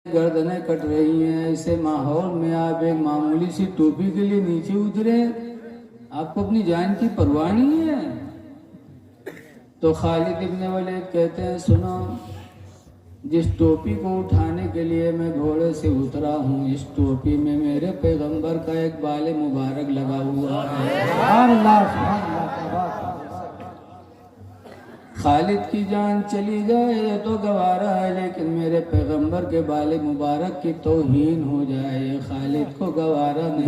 गर्दनें cut रही हैं। ऐसे माहौल में आप एक मामूली सी टोपी के लिए नीचे उतरे, आपको अपनी जान की परवाह नहीं है। तो खालिद इब्न वलीद कहते हैं, सुनो, जिस टोपी को उठाने के लिए मैं घोड़े से उतरा हूँ, इस टोपी में मेरे पैगंबर का एक बाल मुबारक लगा हुआ है। खालिद की जान चली जाए ये तो गवारा है, लेकिन मेरे पैगंबर के बाल मुबारक की तौहीन हो जाए ये खालिद को गवारा नहीं।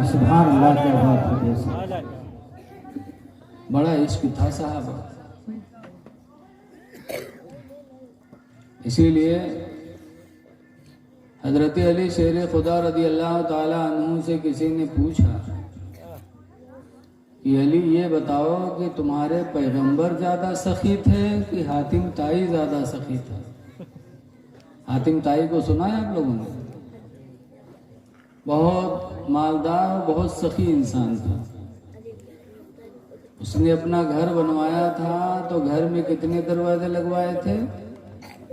सुभान अल्लाह की बात है। बड़ा इश्क था साहब। इसीलिए हजरत अली शेर खुदा रदी अल्लाह ताला अन्हु से किसी ने पूछा कि अली ये बताओ कि तुम्हारे पैगंबर ज्यादा सखी थे कि हातिम ताई ज्यादा सखी था? हातिम ताई को सुना है आप लोगों ने? बहुत मालदार और बहुत सखी इंसान था। उसने अपना घर बनवाया था तो घर में कितने दरवाजे लगवाए थे?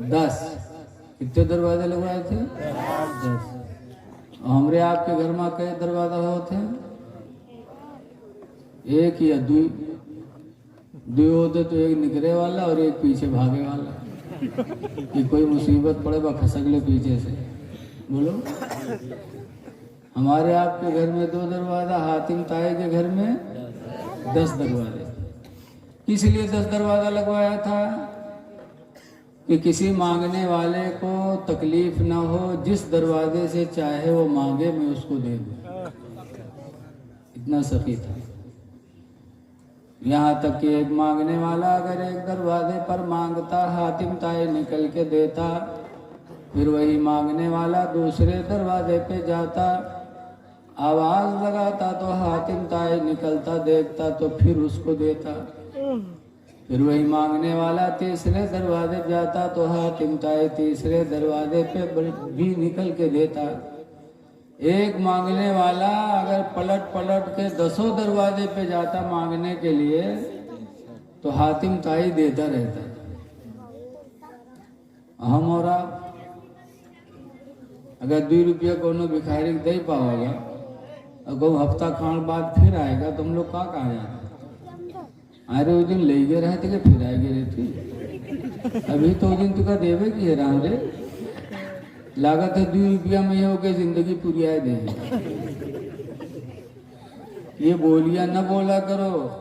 10। कितने दरवाजे लगवाए थे? 10। हमरे आपके घर में कई दरवाजा होते हैं? एक या दो होते तो एक निकले वाला और एक पीछे भागे वाला कि कोई मुसीबत पड़े बा खसक ले पीछे से। बोलो, हमारे आपके घर में 2 दरवाजा, हातिम ताई के घर में 10 दरवाजे। इसलिए 10 दरवाजा लगवाया था कि किसी मांगने वाले को तकलीफ ना हो, जिस दरवाजे से चाहे वो मांगे मैं उसको दे दूं। इतना सखी था। यहाँ तक कि एक मांगने वाला अगर एक दरवाजे पर मांगता, हातिम ताई निकल के देता, फिर वही मांगने वाला दूसरे दरवाजे पे जाता, आवाज लगाता तो हातिम ताई निकलता, देखता तो फिर उसको देता। फिर वही मांगने वाला तीसरे दरवाजे जाता तो हातिम ताई तीसरे दरवाजे पे भी निकल के देता। एक मांगने वाला अगर पलट पलट के 10 दरवाजे पे जाता मांगने के लिए तो हातिम ताई देता रहता। हम और आप अगर 2 रुपया कोनो भिखारी दे पाओगा और को हफ्ता खान बाद फिर आएगा, तुम लोग कहाँ जाते? अरे उस दिन ले गए रहते कि फिर आए गए रहती। अभी तो उस दिन तुका देवे की हैरान रे, लागत है 2 रुपया में हो के जिंदगी पूरी आए देंगे। ये बोलिया न बोला करो।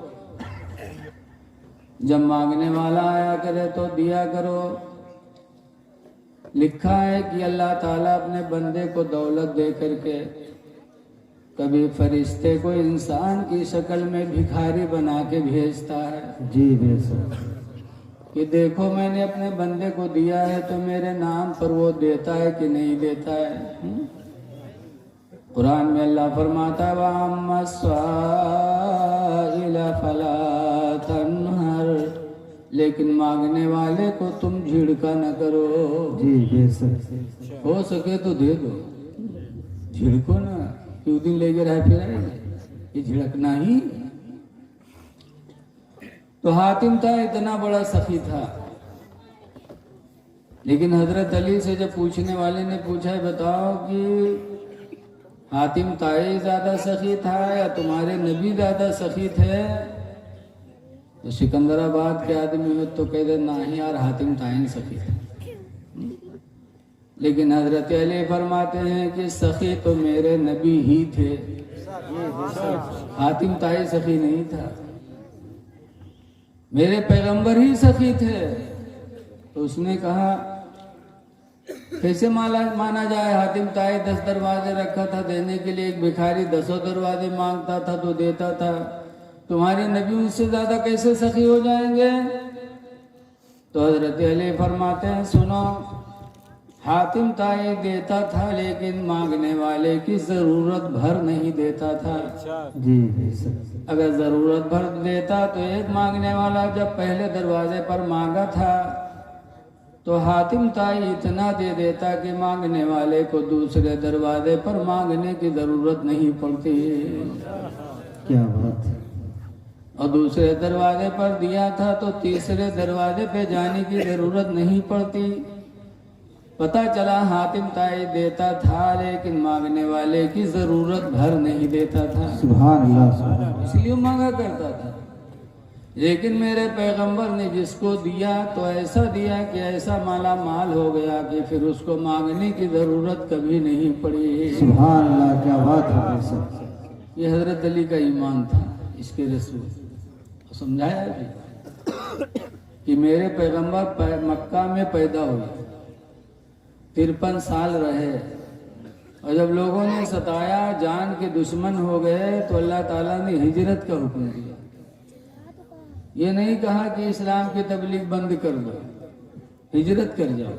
जब मांगने वाला आया करे तो दिया करो। लिखा है कि अल्लाह ताला अपने बंदे को दौलत दे करके कभी फरिश्ते को इंसान की शक्ल में भिखारी बना के भेजता है। जी बेशक। कि देखो मैंने अपने बंदे को दिया है तो मेरे नाम पर वो देता है कि नहीं देता है। कुरान में अल्लाह फरमाता है, वअम्मा स्वाइल फला तन्हर, लेकिन मांगने वाले को तुम झिड़का न करो। जी बेशक। हो सके तो दे दो, झिड़को ना कि उस दिन लेके रह फिर ये झिड़कना ही। तो हातिम था इतना बड़ा सखी था। लेकिन हजरत अली से जब पूछने वाले ने पूछा, बताओ कि हातिम ताई ज्यादा सखी था या तुम्हारे नबी ज्यादा सखी थे? तो सिकंदराबाद के आदमी हो तो कहते ना ही यार, हातिम ताई सखी थे। लेकिन हजरत अली फरमाते हैं कि सखी तो मेरे नबी ही थे, हातिम ताई सखी नहीं था, मेरे पैगंबर ही सखी थे। तो उसने कहा कैसे माना जाए? हातिम ताई 10 दरवाजे रखा था देने के लिए, एक भिखारी 10 दरवाजे मांगता था तो देता था, तुम्हारे नबी उनसे ज्यादा कैसे सखी हो जाएंगे? तो हजरत अली फरमाते हैं, सुनो, हातिम ताई देता था लेकिन मांगने वाले की जरूरत भर नहीं देता था। जी। अगर जरूरत भर देता तो एक मांगने वाला जब पहले दरवाजे पर मांगा था तो हातिम ताई इतना दे देता कि मांगने वाले को दूसरे दरवाजे पर मांगने की जरूरत नहीं पड़ती। क्या बात है। और दूसरे दरवाजे पर दिया था तो तीसरे दरवाजे पे जाने की जरूरत नहीं पड़ती। पता चला हातिम ताई देता था, लेकिन मांगने वाले की जरूरत भर नहीं देता था, सुभान अल्लाह, सुभान अल्लाह। इसलिए मांगा करता था। लेकिन मेरे पैगंबर ने जिसको दिया तो ऐसा दिया कि ऐसा माला माल हो गया कि फिर उसको मांगने की जरूरत कभी नहीं पड़ी। सुभान अल्लाह, क्या बात है भाई साहब। ये हजरत अली का ईमान था, इसके रसूल समझाया भी कि मेरे पैगंबर मक्का में पैदा हुए, 53 साल रहे, और जब लोगों ने सताया, जान के दुश्मन हो गए, तो अल्लाह ताला ने हिजरत का हुक्म दिया। ये नहीं कहा कि इस्लाम की तबलीग बंद कर दो, हिजरत कर जाओ।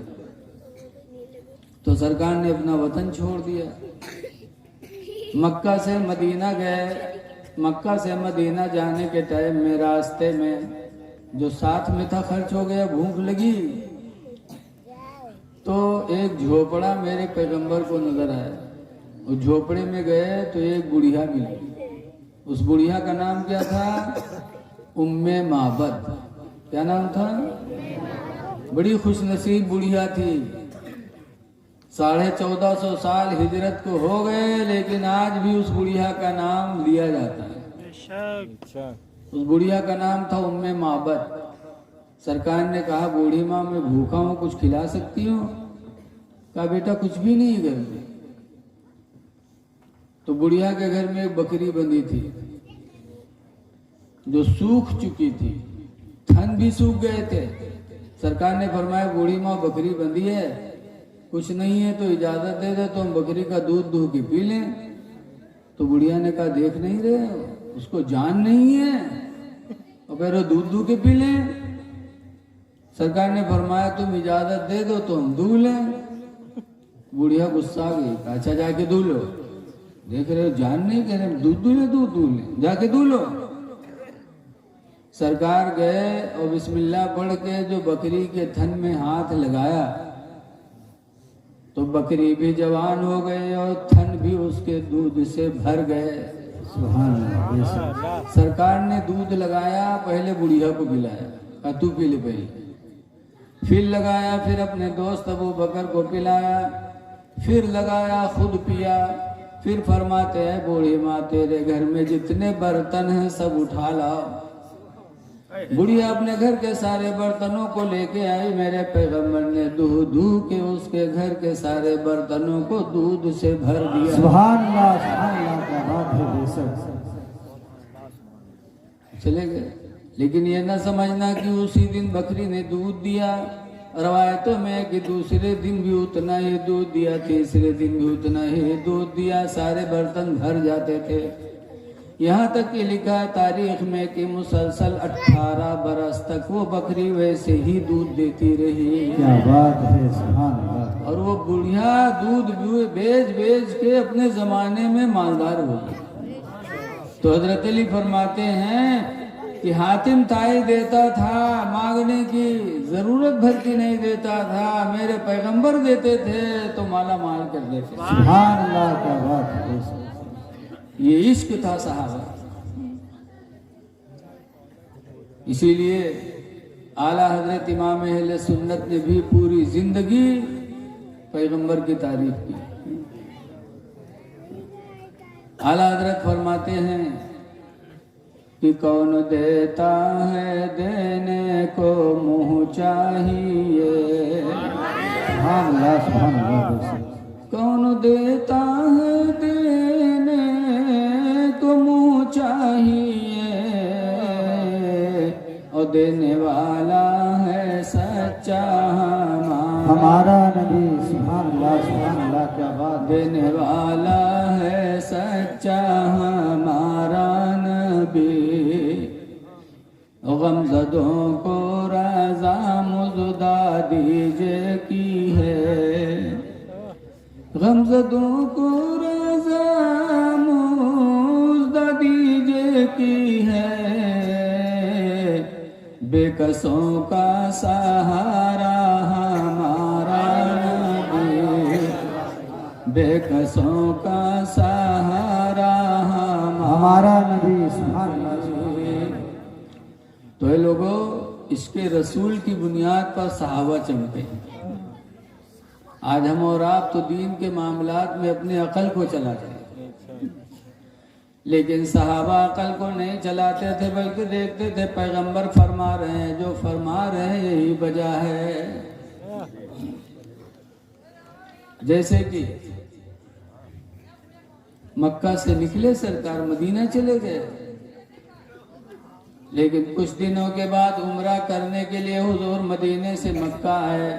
तो सरकार ने अपना वतन छोड़ दिया, मक्का से मदीना गए। मक्का से मदीना जाने के टाइम में रास्ते में जो साथ में था खर्च हो गया, भूख लगी, तो एक झोपड़ा मेरे पैगंबर को नजर आया। उस झोपड़े में गए तो एक बुढ़िया मिली। उस बुढ़िया का नाम क्या था? उम्मे माबद। क्या नाम था? बड़ी खुशनसीब बुढ़िया थी। 1450 साल हिजरत को हो गए, लेकिन आज भी उस बुढ़िया का नाम लिया जाता है। उस बुढ़िया का नाम था उम्मे माबद। सरकार ने कहा, बूढ़ी माँ मैं भूखा हूँ, कुछ खिला सकती हो? कहा, बेटा कुछ भी नहीं घर में। तो बुढ़िया के घर में एक बकरी बंधी थी जो सूख चुकी थी, थन भी सूख गए थे। सरकार ने फरमाया, बूढ़ी माँ बकरी बंधी है, कुछ नहीं है तो इजाजत दे दे तो हम बकरी का दूध दूह के पी लें। तो बुढ़िया ने कहा, देख नहीं रहे, उसको जान नहीं है, और कह रहे दूध दूह के पी लें। सरकार ने फरमाया, तुम इजाजत दे दो तो हम दूह लें। बुढ़िया गुस्सा आ गई, अच्छा जाके दूह लो। देख रहे हो जान नहीं, कह रहे दूध दूह ले, जाके दूह लो। सरकार गए और बिस्मिल्लाह पढ़ के जो बकरी के थन में हाथ लगाया तो बकरी भी जवान हो गए और थन भी उसके दूध से भर गए। सुभान अल्लाह। सरकार ने दूध लगाया, पहले बुढ़िया को पिलाया, कहा तू पी ले पहले। फिर लगाया, फिर अपने दोस्त अबू बकर को पिलाया, फिर लगाया, खुद पिया। फिर फरमाते हैं, बूढ़ी माँ तेरे घर में जितने बर्तन हैं सब उठा लाओ। बुढ़िया अपने घर के सारे बर्तनों को लेके आई। मेरे पैगंबर ने दूह के उसके घर के सारे बर्तनों को दूध से भर दिया। सुभान अल्लाह, सुभान अल्लाह, क्या बात है बेशक। चले गए, लेकिन ये ना समझना कि उसी दिन बकरी ने दूध दिया। रवायतों में कि दूसरे दिन भी उतना ही दूध दिया, तीसरे दिन भी उतना ही दूध दिया, सारे बर्तन भर जाते थे। यहाँ तक कि लिखा है तारीख में कि मुसलसल 18 बरस तक वो बकरी वैसे ही दूध देती रही। क्या बात है, सुभान अल्लाह। और वो बुढ़िया दूध बेच बेच के अपने जमाने में मालदार हो गई। तो हजरत अली फरमाते हैं कि हातिम ताई देता था, मांगने की जरूरत भर की नहीं देता था। मेरे पैगंबर देते थे तो माला माल कर देते। सुभान अल्लाह, क्या बात है। ये इश्क था सहाबा। इसीलिए आला हजरत इमाम अहले सुन्नत ने भी पूरी जिंदगी पैगंबर की तारीफ की। आला हजरत फरमाते हैं कि कौन देता है देने को मुँह चाहिए। सुभान अल्लाह, सुभान अल्लाह। कौन देता है देने को मुँह चाहिए, और देने वाला है सच्चा हमारा नबी। सुभान अल्लाह, सुभान अल्लाह, क्या बात। देने वाला है सच्चा हमारा नबी। गमज़दों को रज़ा मुज़दा दीजिए की है, गमज़दों को रज़ा मुज़दा दीजिए की है। बेकसों का सहारा हमारा नबी, बेकसों का सहारा हमारा नबी। सुभान अल्लाह। तो ये लोगों, इसके रसूल की बुनियाद पर सहाबा चमके। आज हम और आप तो दीन के मामलात में अपनी अकल को चलाते हैं, लेकिन सहाबा अकल को नहीं चलाते थे, बल्कि देखते थे पैगंबर फरमा रहे हैं, जो फरमा रहे हैं यही वजह है। जैसे कि मक्का से निकले सरकार, मदीना चले गए, लेकिन कुछ दिनों के बाद उम्रा करने के लिए हुजूर मदीने से मक्का आए।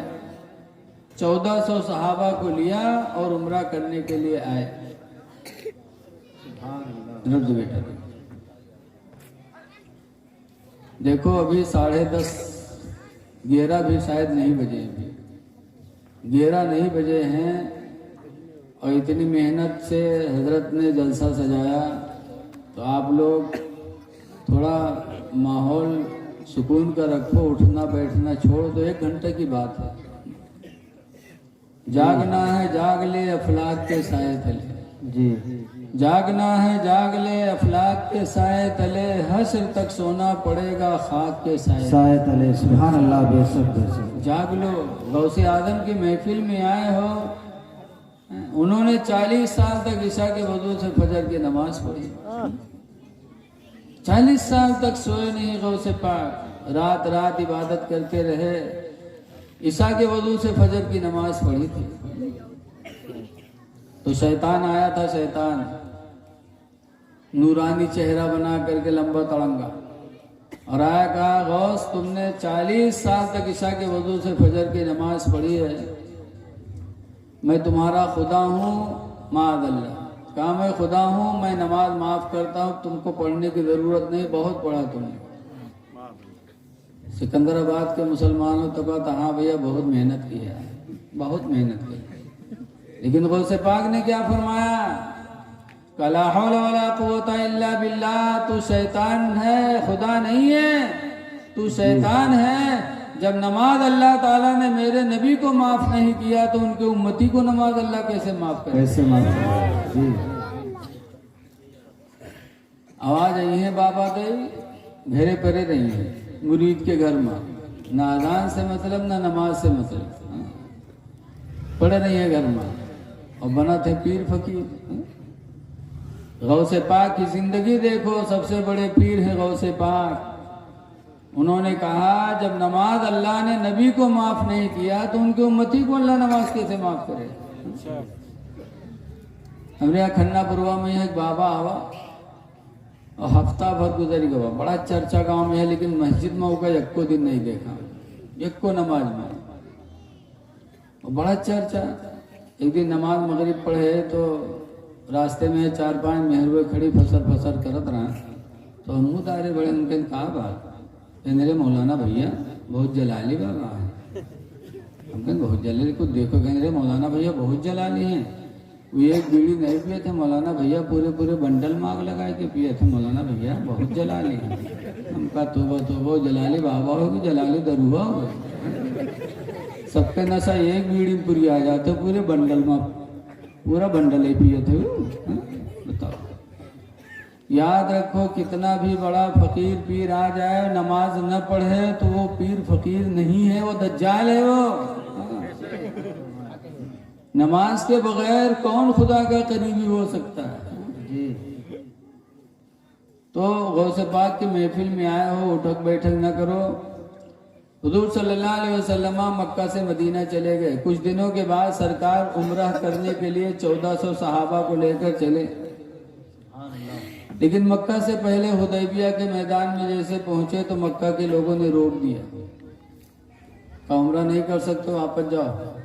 1400 सहाबा को लिया और उम्रा करने के लिए आए। रब्द बेटा देखो, अभी 10:30 11 भी शायद नहीं बजे, अभी 11 नहीं बजे हैं, और इतनी मेहनत से हजरत ने जलसा सजाया। तो आप लोग थोड़ा माहौल सुकून का रखो, उठना बैठना छोड़ दो। 1 घंटे की बात है। जागना है जाग ले अफलाक के साए तले जी, जागना है जाग ले अफलाक के साए तले, हश्र तक सोना पड़ेगा खाक के साए तले। सुभान अल्लाह, बेशक बेशक। जाग लो। गौसे आदम की महफिल में आए हो, उन्होंने 40 साल तक ईशा के वजू से फजर की नमाज पढ़ी। 40 साल तक सोए नहीं गौसे पाक, रात रात इबादत करते रहे, ईशा के वजू से फजर की नमाज पढ़ी थी। तो शैतान आया था, शैतान नूरानी चेहरा बना करके, लंबा तड़ंगा, और आया, कहा गौस तुमने 40 साल तक ईशा के वजू से फजर की नमाज पढ़ी है, मैं तुम्हारा खुदा हूँ माअल्लाह। कहा मैं खुदा हूँ, मैं नमाज माफ करता हूँ, तुमको पढ़ने की जरूरत नहीं, बहुत पढ़ा तुमने। सिकंदराबाद के मुसलमानों तो कहता हाँ भैया बहुत मेहनत की है, बहुत मेहनत की। लेकिन गौसे पाक ने क्या फरमाया, ला हौल वला कुव्वता इल्ला बिल्लाह, तू शैतान है, खुदा नहीं है, तू शैतान है। जब नमाज अल्लाह ताला ने मेरे नबी को माफ नहीं किया, तो उनके उम्मती को नमाज अल्लाह कैसे माफ करे? कैसे माफ करे? आवाज आई है बाबा गई, घेरे परे नहीं है मुरीद के घर में, ना अजान से मतलब ना नमाज से मतलब, पड़े नहीं है घर में, और बना थे पीर फकीर। गौसे पाक की जिंदगी देखो, सबसे बड़े पीर है गौसे पाक। उन्होंने कहा जब नमाज अल्लाह ने नबी को माफ नहीं किया, तो उनके उम्मती को अल्लाह नमाज कैसे माफ करे? हमरे यहाँ खन्नापुरवा में एक बाबा आवा, और हफ्ता भर गुजर गया, बड़ा चर्चा गांव में है, लेकिन मस्जिद में होगा एको दिन नहीं देखा, एको नमाज में, और बड़ा चर्चा। एक दिन नमाज मगरिब पढ़े तो रास्ते में 4-5 मेहरुए खड़ी फसर फसर करत रहा, तो हम तारे बड़े उनके कहा बात, मेरे मौलाना भैया बहुत जलाली बाबा है। हम कहें बहुत जलाली, कुछ देखो, कहें मौलाना भैया बहुत जलाली हैं। वो एक बीड़ी नहीं पिए थे मौलाना भैया, पूरे पूरे बंडल मांग लगा के पिए थे मौलाना भैया, बहुत जलाली है। हम कहा तो जलाली बाबा होगी, जलाली दरुआ हो, सबके नशा एक बीड़ी पूरी आ जाते, पूरे बंडल में पूरा बंडल ही पिए थे। बताओ, याद रखो, कितना भी बड़ा फकीर पीर आ जाए, नमाज न पढ़े तो वो पीर फकीर नहीं है, वो दज्जाल है। वो नमाज के बगैर कौन खुदा का करीबी हो सकता है जी। तो गौसे पाक की महफिल में आए हो, उठक बैठक न करो। हुजूर सल्लल्लाहु अलैहि वसल्लम मक्का से मदीना चले गए। कुछ दिनों के बाद सरकार उम्रह करने के लिए 1400 सहाबा को लेकर चले, लेकिन मक्का से पहले हुदैबिया के मैदान में जैसे पहुंचे तो मक्का के लोगों ने रोक दिया, कहा उम्रा नहीं कर सकते, वापस जाओ।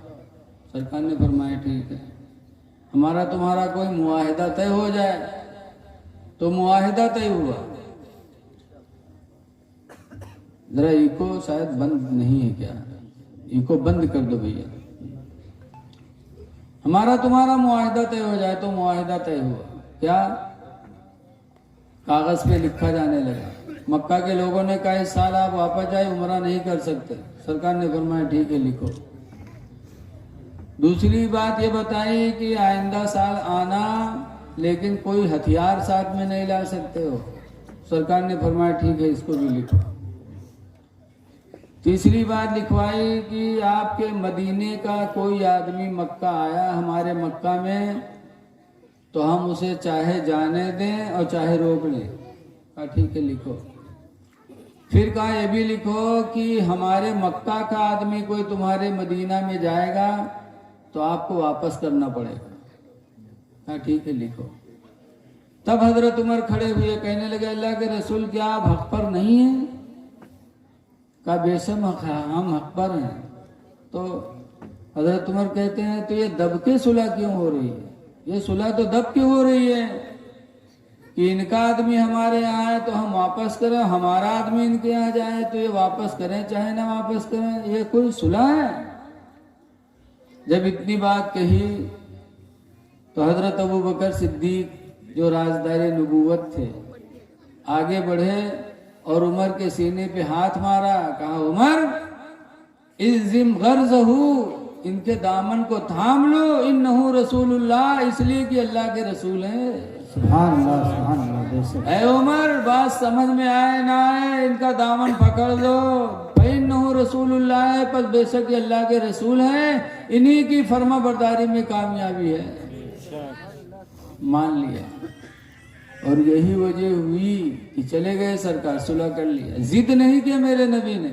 सरकार ने फरमाया ठीक है, हमारा तुम्हारा कोई मुआहिदा तय हो जाए। तो मुआहिदा तय हुआ। जरा इको शायद बंद नहीं है क्या, इको बंद कर दो भैया। हमारा तुम्हारा मुआहिदा तय हो जाए। तो मुआहिदा तय हुआ क्या, कागज पे लिखा जाने लगा। मक्का के लोगों ने कहा इस साल आप वापस जाए, उम्रा नहीं कर सकते। सरकार ने फरमाया ठीक है लिखो। दूसरी बात ये बताई कि आइंदा साल आना, लेकिन कोई हथियार साथ में नहीं ला सकते हो। सरकार ने फरमाया ठीक है इसको भी लिखो। तीसरी बात लिखवाई कि आपके मदीने का कोई आदमी मक्का आया हमारे मक्का में तो हम उसे चाहे जाने दें और चाहे रोक लें। कहा ठीक है लिखो। फिर कहा ये भी लिखो कि हमारे मक्का का आदमी कोई तुम्हारे मदीना में जाएगा तो आपको वापस करना पड़ेगा। कहा ठीक है लिखो। तब हजरत उमर खड़े हुए कहने लगे अल्लाह के रसूल क्या आप हक पर नहीं हैं? कहा बेशक हम हक पर हैं। तो हजरत उमर कहते हैं तो ये दब के सुलह क्यों हो रही है? ये सुलह तो दब के हो रही है कि इनका आदमी हमारे यहाँ आए तो हम वापस करें, हमारा आदमी इनके यहाँ जाए तो ये वापस करें चाहे ना वापस करें, ये कोई सुलह है? जब इतनी बात कही तो हजरत अबू बकर सिद्दीक जो राजदारे नबूवत थे आगे बढ़े और उमर के सीने पे हाथ मारा। कहा उमर इज़्ज़िम ग़र्ज़हू, इनके दामन को थाम लो, इन्नहु रसूलुल्लाह, इसलिए कि अल्लाह के रसूल हैं। सुभान अल्लाह सुभान अल्लाह। ऐ उमर बात समझ में आए ना आए इनका दामन पकड़ लो, इन्नहु रसूलुल्लाह है, पर बेशक ये अल्लाह के रसूल हैं, इन्हीं की फर्मा बरदारी में कामयाबी है। मान लिया और यही वजह हुई कि चले गए सरकार, सुलह कर लिया। जिद नहीं किया मेरे नबी ने,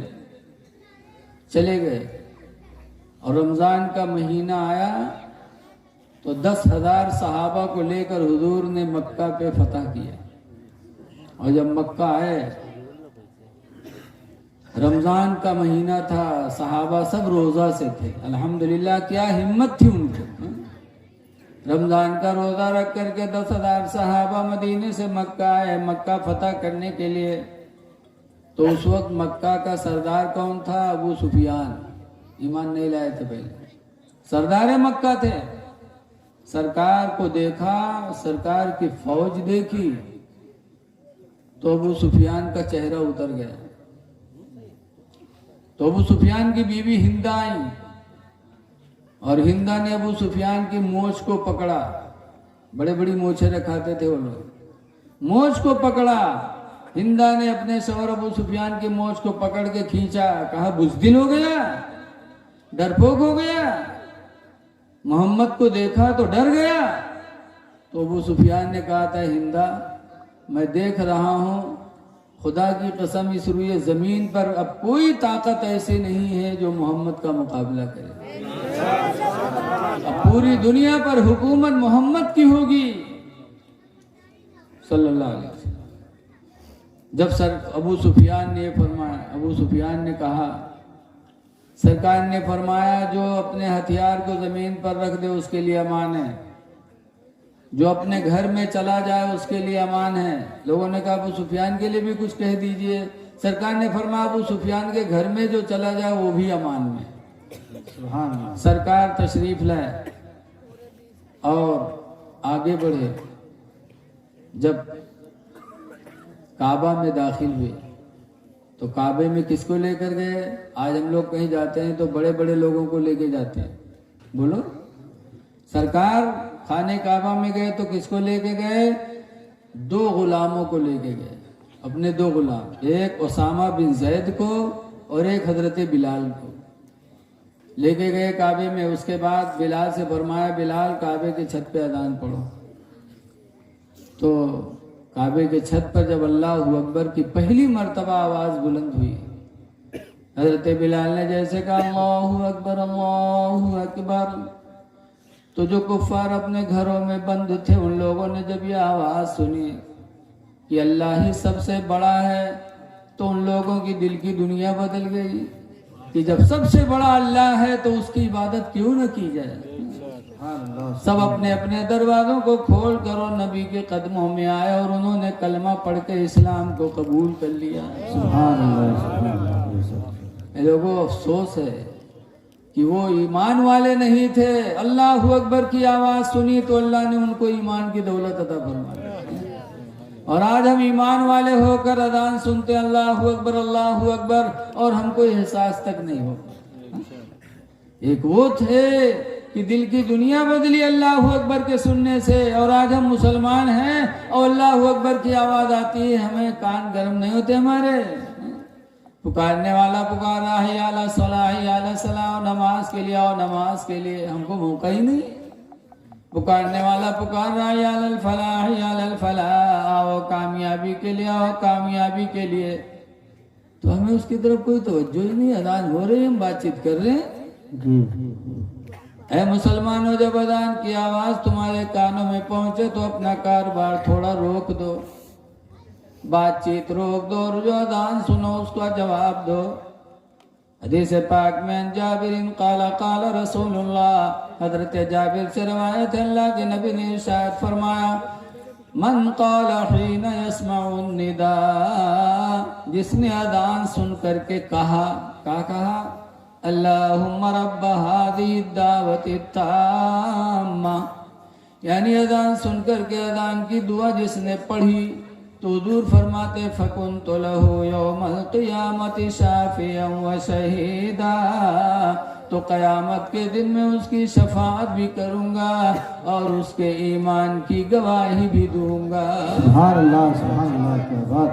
चले गए। और रमजान का महीना आया तो 10,000 सहाबा को लेकर हुजूर ने मक्का पे फतह किया। और जब मक्का आए, रमजान का महीना था, सहाबा सब रोजा से थे। अल्हम्दुलिल्लाह क्या हिम्मत थी उनको। रमजान का रोजा रख करके 10,000 सहाबा मदीने से मक्का आए मक्का फतह करने के लिए। तो उस वक्त मक्का का सरदार कौन था? अबू सुफियान। ईमान नहीं लाए थे पहले, सरदार मक्का थे। सरकार को देखा, सरकार की फौज देखी तो अबू सुफियान का चेहरा उतर गया। तो अबू सुफियान की बीवी हिंदा आई और हिंदा ने अबू सुफियान की मोछ को पकड़ा। बड़े बड़ी मोछे रखाते थे वो लोग। मोछ को पकड़ा, हिंदा ने अपने सवर अबू सुफियान की मोछ को पकड़ के खींचा। कहा बुज़दिल हो गया, डरपोक हो गया, मोहम्मद को देखा तो डर गया। तो अबू सुफियान ने कहा था हिंदा मैं देख रहा हूं, खुदा की कसम इस रुए जमीन पर अब कोई ताकत ऐसी नहीं है जो मोहम्मद का मुकाबला करे। अब पूरी दुनिया पर हुकूमत मोहम्मद की होगी सल्लल्लाहु अलैहि वसल्लम। जब सर अबू सुफियान ने फरमाया, अबू सुफियान ने कहा सरकार ने फरमाया जो अपने हथियार को जमीन पर रख दे उसके लिए अमान है, जो अपने घर में चला जाए उसके लिए अमान है। लोगों ने कहा अबू सुफियान के लिए भी कुछ कह दीजिए। सरकार ने फरमाया अबू सुफियान के घर में जो चला जाए वो भी अमान में। सरकार तशरीफ लाए और आगे बढ़े। जब काबा में दाखिल हुए तो काबे में किसको लेकर गए? आज हम लोग कहीं जाते हैं तो बड़े बड़े लोगों को लेके जाते हैं। बोलो, सरकार खाने काबा में गए तो किसको लेके गए? 2 गुलामों को लेके गए, अपने 2 गुलाम, एक उसामा बिन जैद को और एक हजरत बिलाल को लेके गए काबे में। उसके बाद बिलाल से फरमाया बिलाल काबे के छत पे अजान पढ़ो। तो काबे के छत पर जब अल्लाहु अकबर की पहली मर्तबा आवाज बुलंद हुई, हजरत बिलाल ने जैसे कहा अल्लाहु अकबर अल्लाहु अकबर, तो जो कुफ्फार अपने घरों में बंद थे उन लोगों ने जब ये आवाज सुनी कि अल्लाह ही सबसे बड़ा है तो उन लोगों की दिल की दुनिया बदल गई कि जब सबसे बड़ा अल्लाह है तो उसकी इबादत क्यों न की जाए। सब अपने अपने दरवाजों को खोल कर और नबी के कदमों में आए और उन्होंने कलमा पढ़ के इस्लाम को कबूल कर लिया। लोगों अफसोस है कि वो ईमान वाले नहीं थे। अल्लाह अकबर की आवाज सुनी तो अल्लाह ने उनको ईमान की दौलत अता फरमाई। और आज हम ईमान वाले होकर अजान सुनते अल्लाह अकबर और हमको एहसास तक नहीं होता। एक वो थे कि दिल की दुनिया बदली अल्लाह अकबर के सुनने से, और आज हम मुसलमान हैं और अल्लाह अकबर की आवाज आती है हमें कान गर्म नहीं होते हमारे। पुकारने वाला पुकार रहा है अला सलाह अला सलाह, नमाज के लिए आओ नमाज के लिए, हमको मौका ही नहीं। पुकारने वाला पुकार रहा है अल फलाह, आओ कामयाबी के लिए, आओ कामयाबी के लिए। तो हमें उसकी तरफ कोई तवज्जो ही नहीं। अजान हो रही, हम बातचीत कर रहे हैं जी। ऐ मुसलमानों, जब अजान की आवाज तुम्हारे कानों में पहुंचे तो अपना कारोबार थोड़ा रोक दो, बातचीत रोक दो, और जो अजान सुनो उसका जवाब दो। हदीस पाक में जाबिर काला काला रसूलुल्लाह, हजरत जाबिर से रवायत है अल्लाह के नबी ने इरशाद फरमाया, मन काला हीना यस्माउन निदा, जिसने अजान सुन करके कहा, क्या कहा, अल्लाहुम्मा रब्ब हादी दावती ताम्मा, यानी अजान सुन करके अजान की दुआ जिसने पढ़ी तो हुजूर फरमाते फकुन तो लहू यौमल क़ियामति शाफ़ियन व शहीदा, तो क़यामत के दिन में उसकी शफाअत भी करूंगा और उसके ईमान की गवाही भी दूंगा। सुभान अल्लाह, क्या बात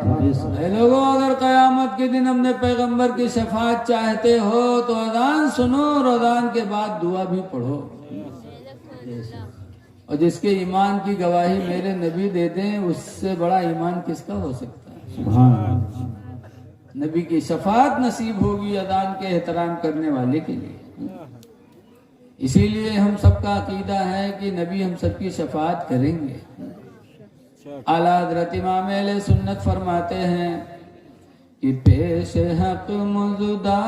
है। लोगों, अगर क़यामत के दिन हमने पैगंबर की शफाअत चाहते हो तो अज़ान सुनो और अज़ान के बाद दुआ भी पढ़ो, और जिसके ईमान की गवाही मेरे नबी दे दें, उससे बड़ा ईमान किसका हो सकता है। सुभान। नबी की शफाअत नसीब होगी अज़ान के एहतराम करने वाले के लिए। इसीलिए हम सबका अकीदा है कि नबी हम सबकी शफाअत करेंगे। आला हज़रत इमाम अहले सुन्नत फरमाते हैं कि पेश हक मुजुदा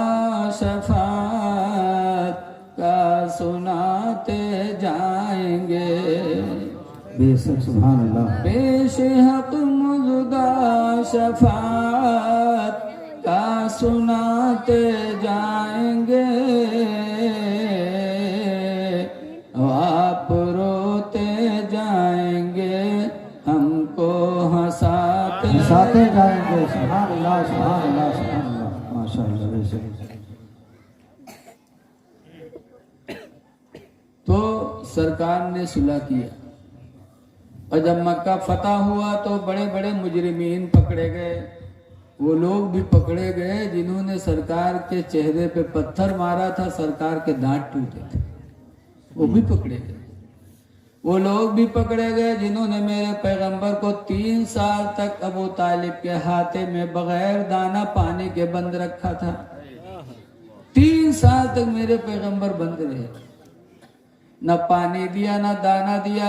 शफाअत का सुनाते जाएंगे, बेशक सुभान अल्लाह। पेश हक मुजुदा शफाअत का सुनाते जाएंगे, आप रोते जाएंगे हमको हंसाते जाएंगे। सुभान अल्लाह, सुभान अल्लाह, सुभान अल्लाह, माशाअल्लाह। बेशक। तो सरकार ने सुलह किया, और जब मक्का फतह हुआ तो बड़े बड़े मुजरिमीन पकड़े गए। वो लोग भी पकड़े गए जिन्होंने सरकार के चेहरे पे पत्थर मारा था, सरकार के दांत टूटे थे, वो भी पकड़े गए। वो लोग भी पकड़े गए जिन्होंने मेरे पैगंबर को 3 साल तक अबू तालिब के हाथे में बगैर दाना पानी के बंद रखा था। 3 साल तक मेरे पैगंबर बंद रहे, न पानी दिया न दाना दिया,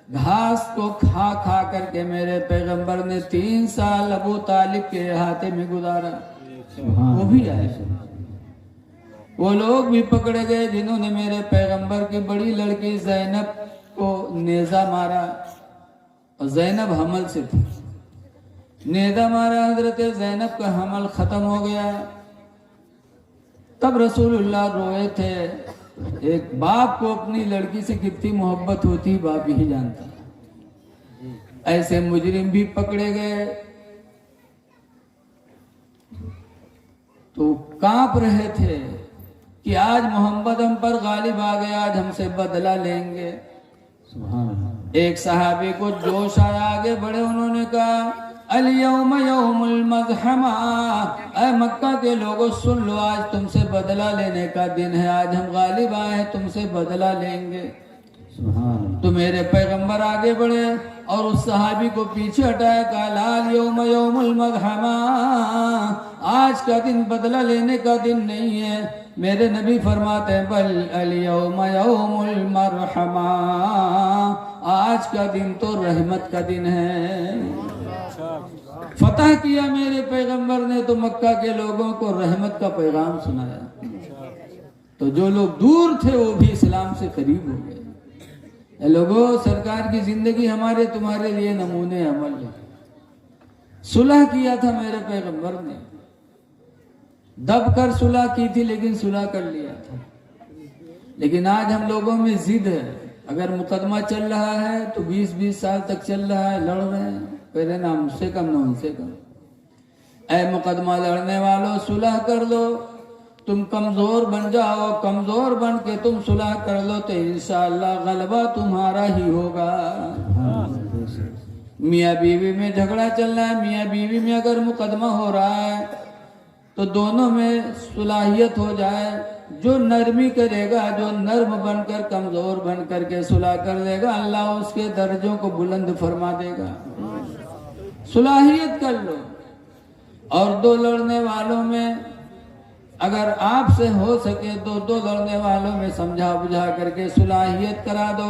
घास को खा खा करके मेरे पैगंबर ने 3 साल अबू तालिब के हाथे में गुजारा। वो भी आए। वो लोग भी पकड़े गए जिन्होंने मेरे पैगंबर की बड़ी लड़की ज़ैनब को नेज़ा मारा, और ज़ैनब हमल से थी। नेज़ा मारा, हजरत ज़ैनब का हमल खत्म हो गया। तब रसूलुल्लाह रोए थे। एक बाप को अपनी लड़की से कितनी मोहब्बत होती बाप ही जानता है। ऐसे मुजरिम भी पकड़े गए तो कांप रहे थे कि आज मोहम्मद हम पर गालिब आ गया, आज हमसे बदला लेंगे। सुभान। एक सहाबी को जोश आया, आगे बढ़े, उन्होंने कहा अल यौम यौमुल मज़हमा, ऐ मक्का के लोगों सुन लो, आज तुमसे बदला लेने का दिन है, आज हम गालिब आए हैं, तुमसे बदला लेंगे। सुभान। तो मेरे पैगंबर आगे बढ़े और उस सहाबी को पीछे हटाया, कहा लाल यौम यौमुल मज़हमा, आज का दिन बदला लेने का दिन नहीं है। मेरे नबी फरमाते हैं बल अल यौम यौमुल मरहमा, आज का दिन तो रहमत का दिन है। फतह किया मेरे पैगंबर ने तो मक्का के लोगों को रहमत का पैगाम सुनाया। तो जो लोग दूर थे वो भी इस्लाम से करीब हो गए। लोगों, सरकार की जिंदगी हमारे तुम्हारे लिए नमूने अमल है। सुलह किया था मेरे पैगंबर ने, दब कर सुलह की थी, लेकिन सुलह कर लिया था। लेकिन आज हम लोगों में जिद है, अगर मुकदमा चल रहा है तो 20-20 साल तक चल रहा है, लड़ रहे हैं, पहले ना मुझसे कम ना उनसे कम। ऐ मुकदमा लड़ने वालों, सुलह कर लो। तुम कमजोर बन जाओ, कमजोर बन के तुम सुलह कर लो तो इंशाअल्लाह गलबा तुम्हारा ही होगा। मियाँ बीवी में झगड़ा चल रहा है, मियाँ बीवी में अगर मुकदमा हो रहा है तो दोनों में सुलाहियत हो जाए। जो नरमी करेगा, जो नर्म बनकर कमजोर बनकर के सुलह कर लेगा, अल्लाह उसके दर्जों को बुलंद फरमा देगा। सुलाहियत कर लो। और दो लड़ने वालों में अगर आपसे हो सके तो दो लड़ने वालों में समझा बुझा करके सुलाहियत करा दो।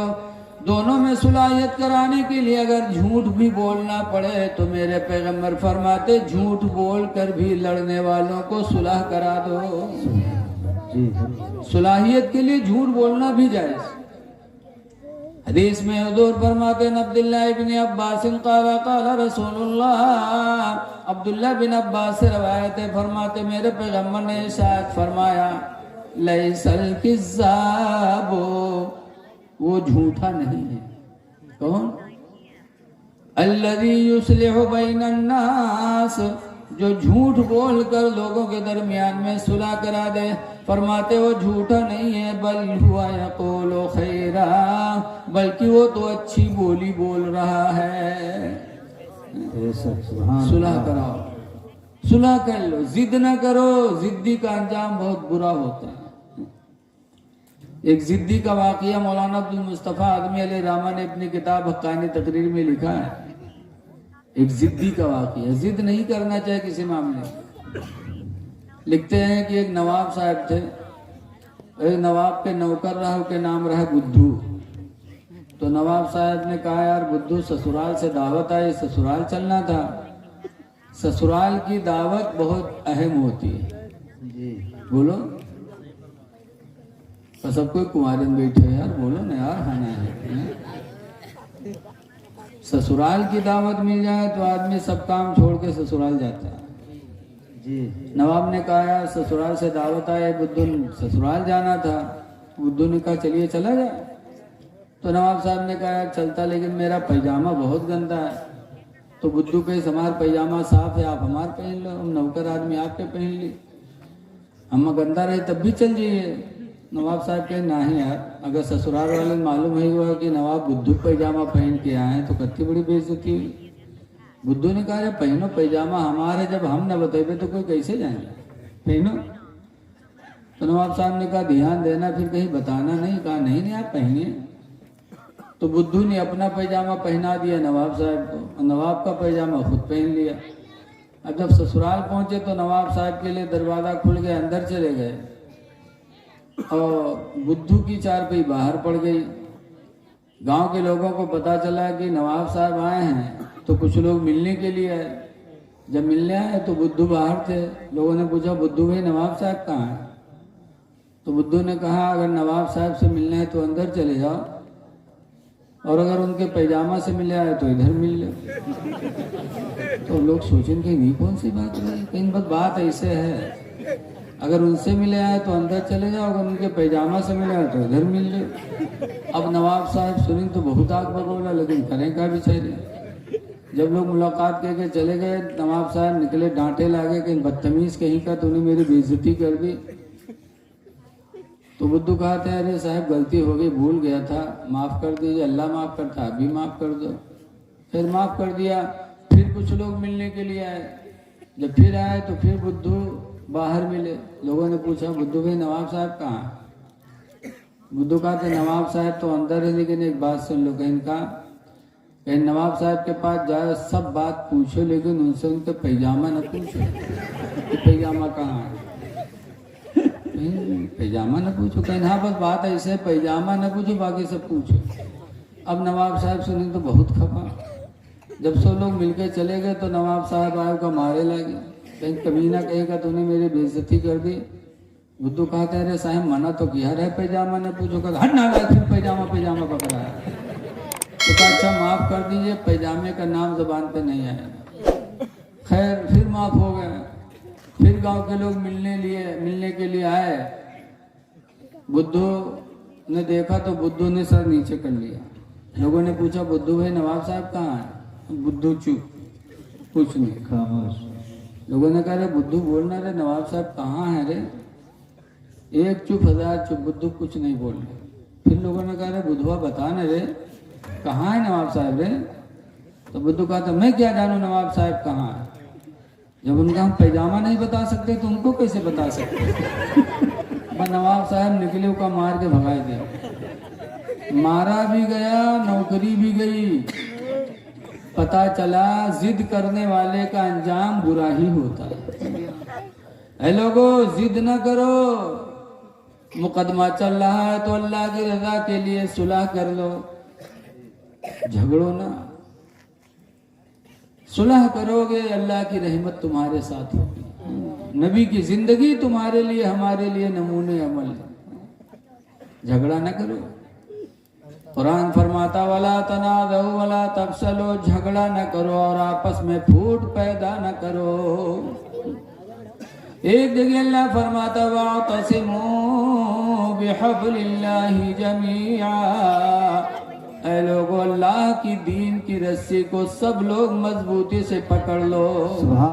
दोनों में सुलाहियत कराने के लिए अगर झूठ भी बोलना पड़े तो मेरे पैगंबर फरमाते झूठ बोल कर भी लड़ने वालों को सुलह करा दो। सुलाहियत के लिए झूठ बोलना भी जायज। हदीस में हुजूर फरमाते अब्दुल्लाह इब्न अब्बास क़ाला क़ाला रसूलुल्लाह, अब्दुल्लाह बिन अब्बास से रवायत है, फरमाते मेरे पैगंबर ने इरशाद फरमाया लैसल किज़्ज़ाबु, वो झूठा नहीं है। कौन? अल्लज़ी युस्लिहु बैनन नास, जो झूठ बोल कर लोगों के दरमियान में सुलह करा दे। फरमाते वो झूठा नहीं है, बल हुआ यक़ूलु खैरा, बल्कि वो तो अच्छी बोली बोल रहा है। सुलह कराओ, सुलह कर लो, जिद ना करो। जिद्दी का अंजाम बहुत बुरा होता है। एक जिद्दी का वाक़या मौलाना अब्दुल मुस्तफ़ा आदमी अलैहि रहमा ने अपनी किताब हक़्क़ानी तकरीर में लिखा है। एक जिद्दी का वाक़या, जिद नहीं करना चाहिए किसी मामले। लिखते हैं कि एक नवाब साहब थे। एक नवाब के नौकर रहा, के नाम रहा बुद्धू। तो नवाब साहब ने कहा यार बुद्धू, ससुराल से दावत आई, ससुराल चलना था। ससुराल की दावत बहुत अहम होती है जी। बोलो तो सब कोई कुंवारिन बैठे यार, बोलो ना यार, खाना है। ससुराल की दावत मिल जाए तो आदमी सब काम छोड़ के ससुराल जाता है जी। नवाब ने कहा यार ससुराल से दावत आए, बुद्धू ससुराल जाना था। बुद्धू ने कहा चलिए चला जाए। तो नवाब साहब ने कहा यार चलता, लेकिन मेरा पैजामा बहुत गंदा है। तो बुद्धू कहे हमारा पैजामा साफ है, आप हमारा पहन लो, हम नौकर आदमी आपके पहन ली, हम गंदा रहे तब भी चल जाइए। नवाब साहब कहे नहीं यार, अगर ससुराल वाले मालूम नहीं हुआ कि नवाब बुद्धू पैजामा पहन के आए हैं तो कितनी बड़ी बेइज्जती हुई। बुद्धू ने कहा पहनो पैजामा हमारे, जब हम न बताए तो कोई कैसे जाएंगे, पहनो। तो नवाब साहब ने कहा ध्यान देना, फिर कहीं बताना नहीं। कहा नहीं आप पहनिए। तो बुद्धू ने अपना पैजामा पहना दिया नवाब साहब को, नवाब का पैजामा खुद पहन लिया। अब जब ससुराल पहुंचे तो नवाब साहब के लिए दरवाज़ा खुल गया, अंदर चले गए और बुद्धू की चारपाई बाहर पड़ गई। गांव के लोगों को पता चला कि नवाब साहब आए हैं, तो कुछ लोग मिलने के लिए आए। जब मिलने आए तो बुद्धू बाहर थे। लोगों ने पूछा बुद्धू भाई नवाब साहब कहाँ हैं? तो बुद्धू ने कहा अगर नवाब साहब से मिलना है तो अंदर चले जाओ, और अगर उनके पैजामा से मिले आए तो इधर मिल लो। तो लोग सोचेंगे कि नहीं कौन सी बात है, कहीं बात ऐसे है, अगर उनसे मिले आए तो अंदर चले जाओ, अगर उनके पैजामा से मिले आए तो इधर मिल लो। अब नवाब साहब सुनी तो बहुत आग बगोला, लेकिन करें क्या बेचारे। जब लोग मुलाकात करके चले गए, नवाब साहब निकले, डांटे लागे कि बदतमीज़ कहीं का, तूने मेरी बेइज्जती कर दी। तो बुद्धू कहते हैं अरे साहब गलती हो गई, भूल गया था, माफ़ कर दीजिए। अल्लाह माफ़ करता, अभी माफ़ कर दो। फिर माफ़ कर दिया। फिर कुछ लोग मिलने के लिए आए। जब फिर आए तो फिर बुद्धू बाहर मिले। लोगों ने पूछा बुद्धू भाई नवाब साहब कहाँ? बुद्धू कहते नवाब साहब तो अंदर है, लेकिन एक बात सुन लो। कहीं नवाब साहब के पास जाए, सब बात पूछो, लेकिन उनसे उनके पैजामा न पूछो कि पैजामा कहाँ है। पैजामा न पूछो, कहीं हाँ बस बात ऐसे है, पैजामा न पूछो, बाकी सब पूछो। अब नवाब साहब सुने तो बहुत खपा। जब सब लोग मिलकर चले गए तो नवाब साहब आए का मारे लगे, कहीं कमीना कहेगा तूने मेरी बेइज्जती कर दी। बुद्धू कहते अरे साहब मना तो किया रहे पैजामा न पूछो। कहता हट ना, फिर पैजामा पकड़ा है। तो कहा अच्छा माफ़ कर दीजिए, पैजामे का नाम ज़बान पे नहीं आया। खैर फिर माफ़ हो गए। फिर गांव के लोग मिलने के लिए आए। बुद्धू ने देखा तो बुद्धू ने सर नीचे कर लिया। लोगों ने पूछा बुद्धू भाई नवाब साहब कहाँ हैं? बुद्धू चुप, कुछ नहीं, खामोश। लोगों ने कहा रे बुद्धू बोलना रे, नवाब साहब कहाँ हैं रे? एक चुप, हजार चुप, बुद्धू कुछ नहीं बोल रहे। फिर लोगों ने कहा रे बुद्धुआ बता न रे, कहाँ है नवाब साहब रे? तो बुद्धू कहा था मैं क्या जानूं नवाब साहब कहाँ है। जब उनका हम पैजामा नहीं बता सकते तो उनको कैसे बता सकते। नवाब साहब निकले का मार के भगाए दे, मारा भी गया, नौकरी भी गई। पता चला जिद करने वाले का अंजाम बुरा ही होता है। लोगों, जिद न करो, मुकदमा चल रहा है तो अल्लाह की रजा के लिए सुलह कर लो, झगड़ो ना। सुलह करोगे अल्लाह की रहमत तुम्हारे साथ होगी। नबी की जिंदगी तुम्हारे लिए, हमारे लिए नमूने अमल है। झगड़ा न करो। कुरान फरमाता वाला तनाज़उ वला तफसलो, झगड़ा न करो और आपस में फूट पैदा न करो। एक जगह अल्लाह फरमाता वातसिमू बिहब्लिल्लाहि जमीआ, ऐ लोगों अल्लाह की दीन की रस्सी को सब लोग मजबूती से पकड़ लो।